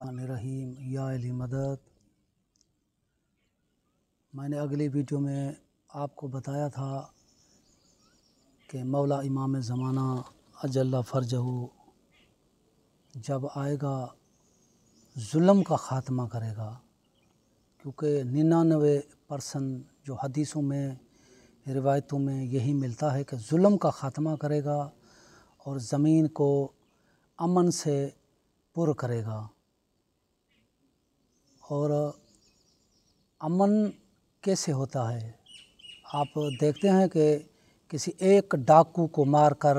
रहीम या अली मदद। मैंने अगली वीडियो में आपको बताया था कि मौला इमाम ज़माना अजल्ला फ़रजहू जब आएगा जुल्म का ख़ात्मा करेगा, क्योंकि 99% जो हदीसों में रिवायतों में यही मिलता है कि जुल्म का ख़ात्मा करेगा और ज़मीन को अमन से पुर करेगा। और अमन कैसे होता है? आप देखते हैं कि किसी एक डाकू को मारकर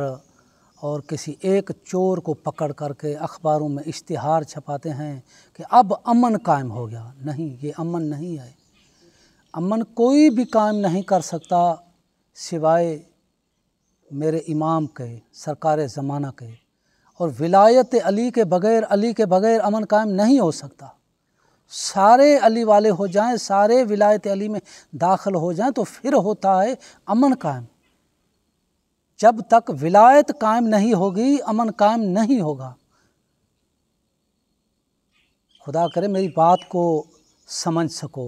और किसी एक चोर को पकड़ करके अखबारों में इश्तिहार छपाते हैं कि अब अमन कायम हो गया। नहीं, ये अमन नहीं है। अमन कोई भी कायम नहीं कर सकता सिवाय मेरे इमाम के, सरकार ज़माना के। और विलायत अली के बग़ैर अमन कायम नहीं हो सकता। सारे अली वाले हो जाएं, सारे विलायत अली में दाखिल हो जाएं तो फिर होता है अमन कायम। जब तक विलायत कायम नहीं होगी अमन कायम नहीं होगा। खुदा करे मेरी बात को समझ सको।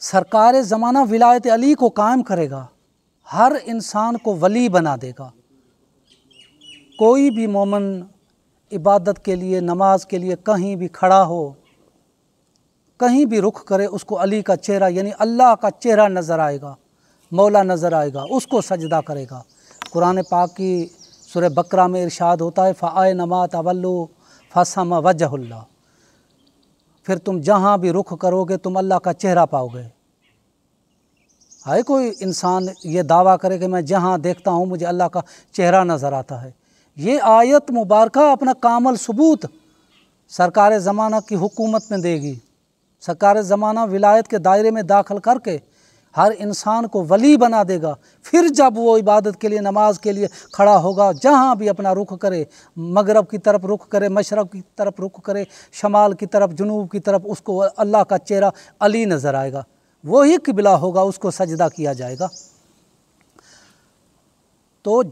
सरकार ज़माना विलायत अली को कायम करेगा, हर इंसान को वली बना देगा। कोई भी मोमिन इबादत के लिए, नमाज के लिए कहीं भी खड़ा हो, कहीं भी रुख करे, उसको अली का चेहरा यानी अल्लाह का चेहरा नज़र आएगा, मौला नज़र आएगा, उसको सजदा करेगा। कुरान पाक की सूरह बकरा में इरशाद होता है फ़ाए नमा तवल्लु फ़सम वजहुल्लाह। फिर तुम जहाँ भी रुख करोगे तुम अल्लाह का चेहरा पाओगे। है कोई इंसान ये दावा करे कि मैं जहाँ देखता हूँ मुझे अल्लाह का चेहरा नज़र आता है? ये आयत मुबारका अपना कामल सबूत सरकार ज़माना की हुकूमत में देगी। सरकार ज़माना विलायत के दायरे में दाखिल करके हर इंसान को वली बना देगा। फिर जब वो इबादत के लिए, नमाज के लिए खड़ा होगा, जहाँ भी अपना रुख करे, मगरब की तरफ रुख करे, मशरक़ की तरफ रुख करे, शमाल की तरफ, जुनूब की तरफ, उसको अल्लाह का चेहरा अली नज़र आएगा। वही किबला होगा, उसको सजदा किया जाएगा। तो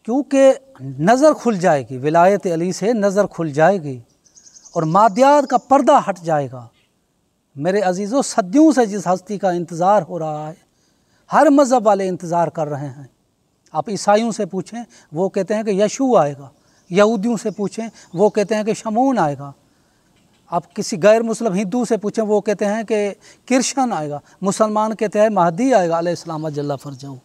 क्योंकि नज़र खुल जाएगी, विलायत अली से नज़र खुल जाएगी और मादियात का पर्दा हट जाएगा। मेरे अजीज़ों, सदियों से जिस हस्ती का इंतज़ार हो रहा है, हर मज़हब वाले इंतज़ार कर रहे हैं। आप ईसाइयों से पूछें, वो कहते हैं कि यशू आएगा। यहूदियों से पूछें, वो कहते हैं कि शमून आएगा। आप किसी गैर मुस्लिम हिंदू से पूछें, वो कहते हैं कि कृष्ण आएगा। मुसलमान कहते हैं महदी आएगा अलैहिस्सलाम अजल्ला फ़रजहू।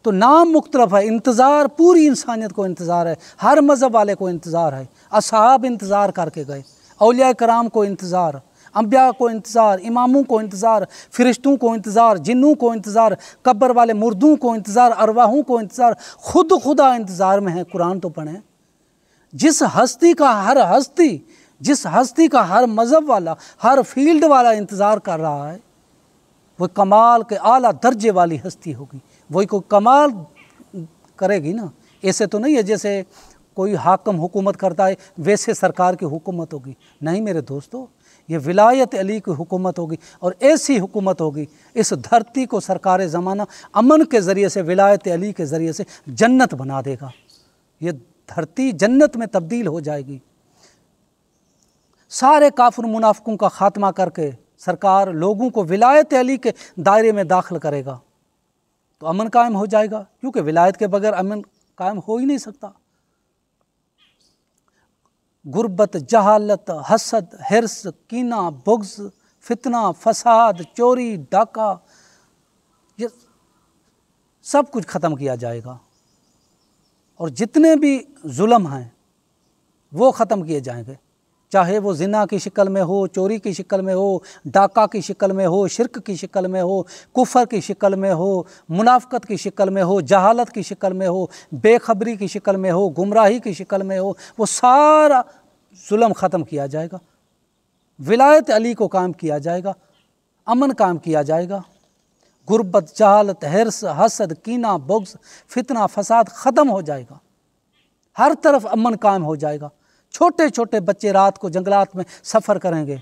तो नाम मुख्तलिफ है, इंतज़ार पूरी इंसानियत को इंतज़ार है, हर मज़हब वाले को इंतज़ार है। असहाब इंतज़ार करके गए, औलिया कराम को इंतज़ार, अंबिया को इंतज़ार, इमामों को इंतज़ार, फ़रिश्तों को इंतज़ार, जिन्नों को इंतज़ार, कब्र वाले मुर्दों को इंतज़ार, अरवाहों को इंतज़ार, खुदा इंतज़ार में है। कुरान तो पढ़ें। जिस हस्ती का हर मज़हब वाला, हर फील्ड वाला इंतज़ार कर रहा है, वो कमाल के आला दर्जे वाली हस्ती होगी, वही कोई कमाल करेगी ना। ऐसे तो नहीं है जैसे कोई हाकम हुकूमत करता है वैसे सरकार की हुकूमत होगी। नहीं मेरे दोस्तों, ये विलायत अली की हुकूमत होगी और ऐसी हुकूमत होगी, इस धरती को सरकार ज़माना अमन के ज़रिए से, विलायत अली के ज़रिए से जन्नत बना देगा। ये धरती जन्नत में तब्दील हो जाएगी। सारे काफिर मुनाफिकों का ख़ात्मा करके सरकार लोगों को विलायत अली के दायरे में दाखिल करेगा तो अमन कायम हो जाएगा, क्योंकि विलायत के बगैर अमन कायम हो ही नहीं सकता। गुर्बत, जहालत, हसद, हिर्स, कीना, बुग़्ज़, फितना, फसाद, चोरी, डाका, ये सब कुछ ख़त्म किया जाएगा और जितने भी जुल्म हैं वो ख़त्म किए जाएंगे। चाहे वो ज़िना की शक्ल में हो, चोरी की शक्ल में हो, डाका की शक्ल में हो, शिरक की शक्ल में हो, कुफर की शक्ल में हो, मुनाफ़क़त की शक्ल में हो, जहालत की शक्ल में हो, बेखबरी की शक्ल में हो, गुमराही की शक्ल में हो, वो सारा जुल्म ख़त्म किया जाएगा। विलायत अली को कायम किया जाएगा, अमन कायम किया जाएगा। गुर्बत, जहालत, हिर्स, हसद, कीना, बुग़्ज़, फितना, फसाद ख़त्म हो जाएगा। हर तरफ अमन कायम हो जाएगा। छोटे छोटे बच्चे रात को जंगलात में सफ़र करेंगे,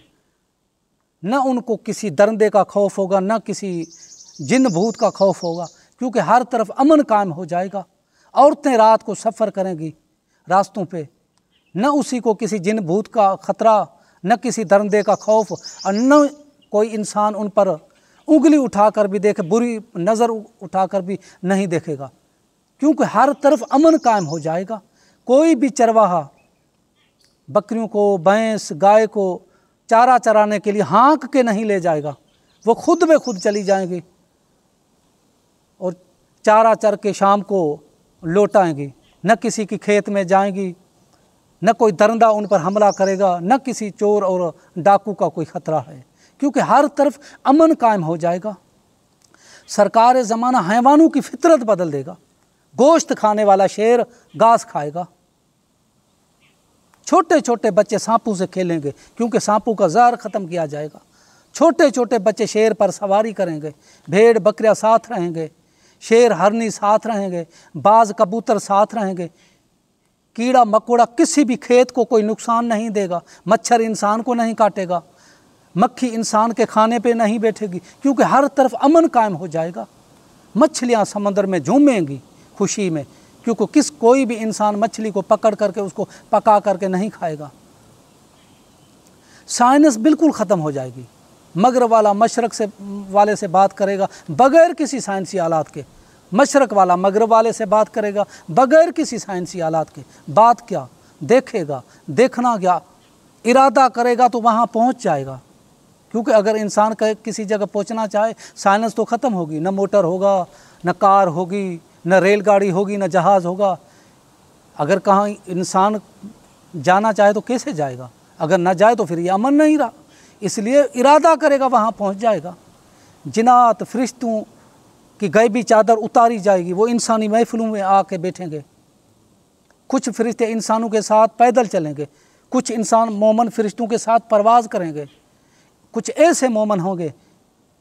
न उनको किसी दरिंदे का खौफ होगा, न किसी जिन भूत का खौफ होगा, क्योंकि हर तरफ अमन कायम हो जाएगा। औरतें रात को सफ़र करेंगी रास्तों पे, न उसी को किसी जिन भूत का खतरा, न किसी दरिंदे का खौफ, और न कोई इंसान उन पर उंगली उठाकर भी देखे, बुरी नज़र उठाकर भी नहीं देखेगा, क्योंकि हर तरफ अमन कायम हो जाएगा। कोई भी चरवाहा बकरियों को, भैंस गाय को चारा चराने के लिए हाँक के नहीं ले जाएगा, वो खुद ब खुद चली जाएंगी और चारा चर के शाम को लौट आएंगी। न किसी की खेत में जाएंगी, न कोई दरिंदा उन पर हमला करेगा, न किसी चोर और डाकू का कोई खतरा है, क्योंकि हर तरफ अमन कायम हो जाएगा। सरकार ज़माना हैवानों की फितरत बदल देगा। गोश्त खाने वाला शेर घास खाएगा, छोटे छोटे बच्चे सांपों से खेलेंगे, क्योंकि सांपों का ज़हर ख़त्म किया जाएगा। छोटे छोटे बच्चे शेर पर सवारी करेंगे, भेड़ बकरियां साथ रहेंगे, शेर हरनी साथ रहेंगे, बाज कबूतर साथ रहेंगे। कीड़ा मकोड़ा किसी भी खेत को कोई नुकसान नहीं देगा, मच्छर इंसान को नहीं काटेगा, मक्खी इंसान के खाने पे नहीं बैठेगी, क्योंकि हर तरफ अमन कायम हो जाएगा। मछलियाँ समंदर में झूमेंगी खुशी में, क्योंकि कोई भी इंसान मछली को पकड़ करके उसको पका करके नहीं खाएगा। साइंस बिल्कुल ख़त्म हो जाएगी। मगरब वाला मशरक़ वाले से बात करेगा बग़ैर किसी साइंसी आलात के, मशरक़ वाला मगरब वाले से बात करेगा बग़ैर किसी साइंसी आलात के। बात क्या देखेगा, देखना क्या, इरादा करेगा तो वहाँ पहुँच जाएगा। क्योंकि अगर इंसान किसी जगह पहुँचना चाहे, साइंस तो ख़त्म होगी, न मोटर होगा, न कार होगी, न रेलगाड़ी होगी, न जहाज़ होगा। अगर कहाँ इंसान जाना चाहे तो कैसे जाएगा? अगर न जाए तो फिर ये अमन नहीं रहा। इसलिए इरादा करेगा वहाँ पहुँच जाएगा। जिन्नात फरिश्तों की गैबी चादर उतारी जाएगी, वो इंसानी महफिलों में आके बैठेंगे। कुछ फरिश्ते इंसानों के साथ पैदल चलेंगे, कुछ इंसान मोमन फरिश्तों के साथ परवाज़ करेंगे। कुछ ऐसे मोमन होंगे,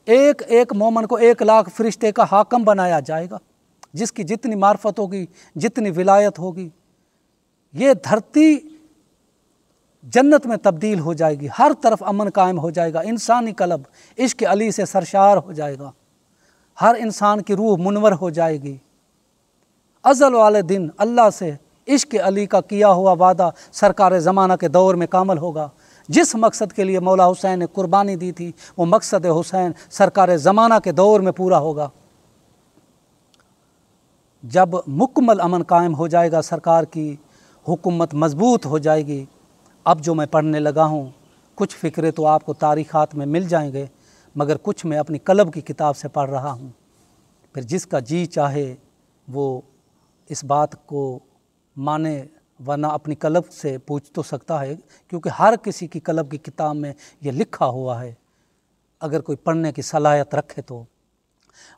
एक एक मोमन को 1 लाख फरिश्ते का हाकम बनाया जाएगा, जिसकी जितनी मार्फत होगी, जितनी विलायत होगी, ये धरती जन्नत में तब्दील हो जाएगी। हर तरफ अमन कायम हो जाएगा। इंसानी कल्ब इश्क अली से सरशार हो जाएगा। हर इंसान की रूह मुनवर हो जाएगी। अज़ल वाले दिन अल्लाह से इश्क अली का किया हुआ वादा सरकार ज़माना के दौर में कामल होगा। जिस मकसद के लिए मौला हुसैन ने कुर्बानी दी थी, वो मकसद हुसैन सरकार ज़माना के दौर में पूरा होगा। जब मुकम्मल अमन कायम हो जाएगा, सरकार की हुकूमत मजबूत हो जाएगी। अब जो मैं पढ़ने लगा हूँ, कुछ फ़िक्रे तो आपको तारीख़ात में मिल जाएंगे, मगर कुछ मैं अपनी कलब की किताब से पढ़ रहा हूँ। फिर जिसका जी चाहे वो इस बात को माने, वरना अपनी कलब से पूछ तो सकता है, क्योंकि हर किसी की कलब की किताब में ये लिखा हुआ है, अगर कोई पढ़ने की सलाहियत रखे तो।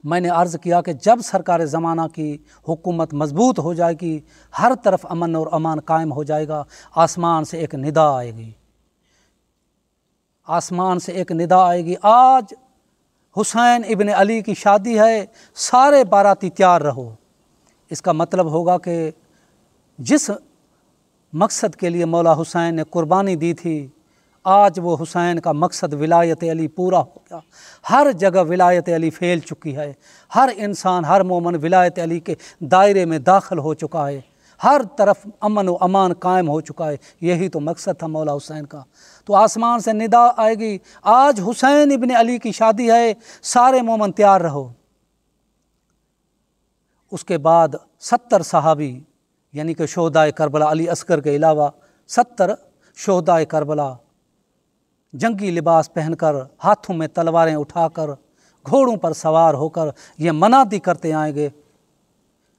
मैंने अर्ज़ किया कि जब सरकार ज़माना की हुकूमत मजबूत हो जाएगी, हर तरफ अमन और अमान कायम हो जाएगा, आसमान से एक निदा आएगी। आसमान से एक निदा आएगी, आज हुसैन इब्न अली की शादी है, सारे बाराती तैयार रहो। इसका मतलब होगा कि जिस मकसद के लिए मौला हुसैन ने कुर्बानी दी थी, आज वो हुसैन का मकसद विलायत अली पूरा हो गया। हर जगह विलायत अली फैल चुकी है। हर इंसान, हर मोमन विलायत अली के दायरे में दाखिल हो चुका है। हर तरफ अमन व अमान कायम हो चुका है। यही तो मकसद था मौला हुसैन का। तो आसमान से निदा आएगी, आज हुसैन इब्न अली की शादी है, सारे मोमन तैयार रहो। उसके बाद 70 सहाबी, यानी कि शोहदाए करबला, अली असगर के अलावा 70 शोहदाए करबला जंगी लिबास पहनकर, हाथों में तलवारें उठाकर, घोड़ों पर सवार होकर ये मनादी करते आएंगे,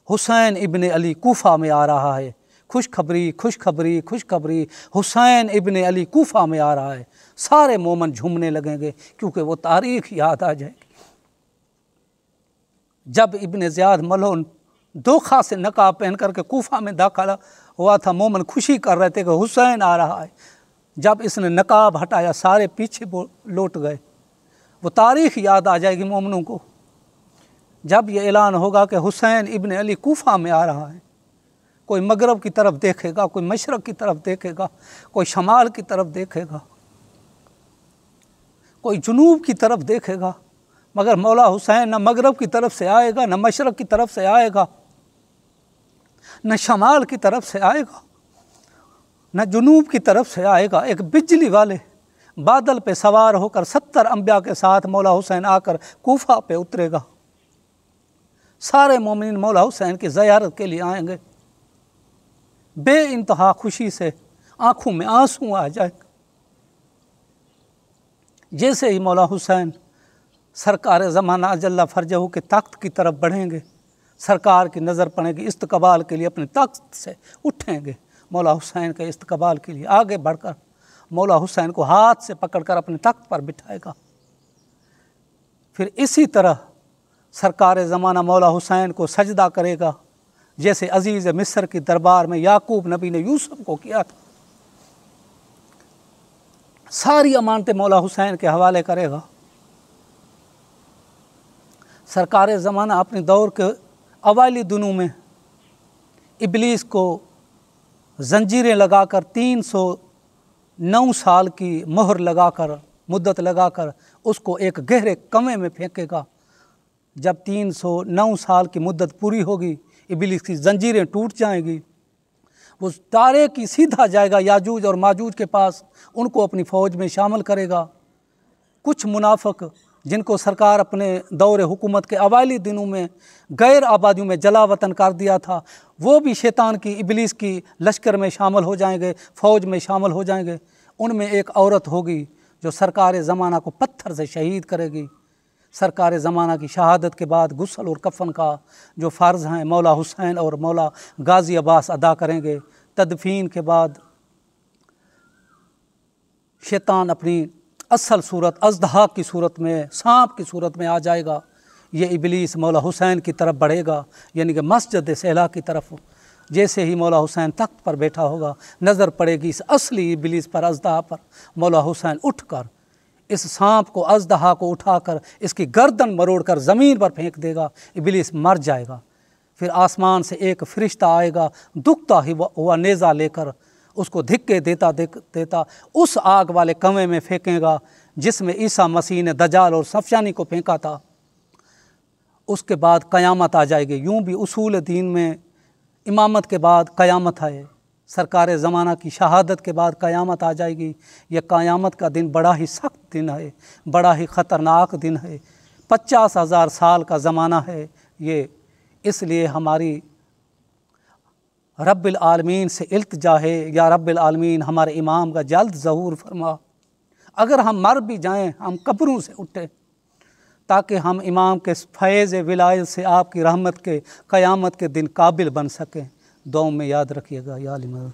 हुसैन इब्न अली कूफा में आ रहा है। खुशखबरी खुशखबरी खुशखबरी, हुसैन इब्न अली कूफा में आ रहा है। सारे मोमन झूमने लगेंगे, क्योंकि वो तारीख़ याद आ जाएगी। जब इब्न ज़ियाद मलून धोखा से नकाब पहन करके कूफा में दाखिल हुआ था, मोमन खुशी कर रहे थे कि हुसैन आ रहा है। जब इसने नकाब हटाया, सारे पीछे लौट गए। वो तारीख़ याद आ जाएगी मोमनों को। जब ये ऐलान होगा कि हुसैन इब्न अली कूफा में आ रहा है, कोई मगरब की तरफ देखेगा, कोई मशरक़ की तरफ देखेगा, कोई शमाल की तरफ देखेगा, कोई जुनूब की तरफ देखेगा, मगर मौला हुसैन न मगरब की तरफ से आएगा, न मशरक़ की तरफ से आएगा, न शमाल की तरफ से आएगा, न जुनूब की तरफ से आएगा एक बिजली वाले बादल पे सवार होकर 70 अंबिया के साथ मौला हुसैन आकर कूफा पे उतरेगा। सारे मोमिन मौला हुसैन की ज़ियारत के लिए आएंगे। बे इंतहा खुशी से आंखों में आंसू आ जाएगा। जैसे ही मौला हुसैन सरकार ज़माना अजल्ला फरजहू के तख्त की तरफ बढ़ेंगे, सरकार की नज़र पड़ेगी, इस्तकबाल के लिए अपने तख्त से उठेंगे। मौला हुसैन के इस्तकबाल के लिए आगे बढ़कर मौला हुसैन को हाथ से पकड़कर अपने तख्त पर बिठाएगा। फिर इसी तरह सरकार ज़माना मौला हुसैन को सजदा करेगा, जैसे अजीज़ मिस्र की दरबार में याकूब नबी ने यूसुफ को किया था। सारी अमानतें मौला हुसैन के हवाले करेगा। सरकार ज़माना अपने दौर के अवाली दिनों में इबलीस को जंजीरें लगाकर 309 साल की मोहर लगाकर, मुद्दत लगाकर उसको एक गहरे कमे में फेंकेगा। जब 309 साल की मुद्दत पूरी होगी, इबलीस की जंजीरें टूट जाएंगी, वो तारे की सीधा जाएगा याजूज और माजूज के पास, उनको अपनी फ़ौज में शामिल करेगा। कुछ मुनाफिक जिनको सरकार अपने दौर हुकूमत के अवाली दिनों में गैर आबादियों में जला वतन कर दिया था, वो भी शैतान की इबलीस की लश्कर में शामिल हो जाएंगे, फ़ौज में शामिल हो जाएंगे। उनमें एक औरत होगी जो सरकार ज़माना को पत्थर से शहीद करेगी। सरकार ज़माना की शहादत के बाद गुस्ल और कफ़न का जो फ़र्ज़ हैं मौला हुसैन और मौला गाज़ी अब्बास अदा करेंगे। तदफीन के बाद शैतान अपनी असल सूरत अज़दहा की सूरत में, सांप की सूरत में आ जाएगा। ये इबलीस मौला हुसैन की तरफ बढ़ेगा, यानी कि मस्जिद सहला की तरफ। जैसे ही मौला हुसैन तख्त पर बैठा होगा, नज़र पड़ेगी इस असली इबलीस पर, अज़दहा पर। मौला हुसैन उठकर इस सांप को, अज़दहा को उठाकर इसकी गर्दन मरोड़कर ज़मीन पर फेंक देगा। इबलीस मर जाएगा। फिर आसमान से एक फरिश्ता आएगा, दुखता हुआ नेज़ा लेकर उसको धिक्के देता देता उस आग वाले कमे में फेंकेगा जिसमें ईसा मसीह ने दजाल और सफशानी को फेंका था। उसके बाद क़यामत आ जाएगी। यूँ भी उसूल दीन में इमामत के बाद क़यामत है, सरकार ज़माना की शहादत के बाद क़यामत आ जाएगी। यह क़यामत का दिन बड़ा ही सख्त दिन है, बड़ा ही ख़तरनाक दिन है। 50,000 साल का ज़माना है ये। इसलिए हमारी रब्बिल आलमीन से इल्तिजा है, या रब्बिल आलमीन हमारे इमाम का जल्द ज़हूर फरमा। अगर हम मर भी जाएं, हम कब्रों से उठें, ताकि हम इमाम के फैज़ विलायत से, आपकी रहमत के क़यामत के दिन काबिल बन सकें। दुआ में याद रखिएगा। या अली मदद।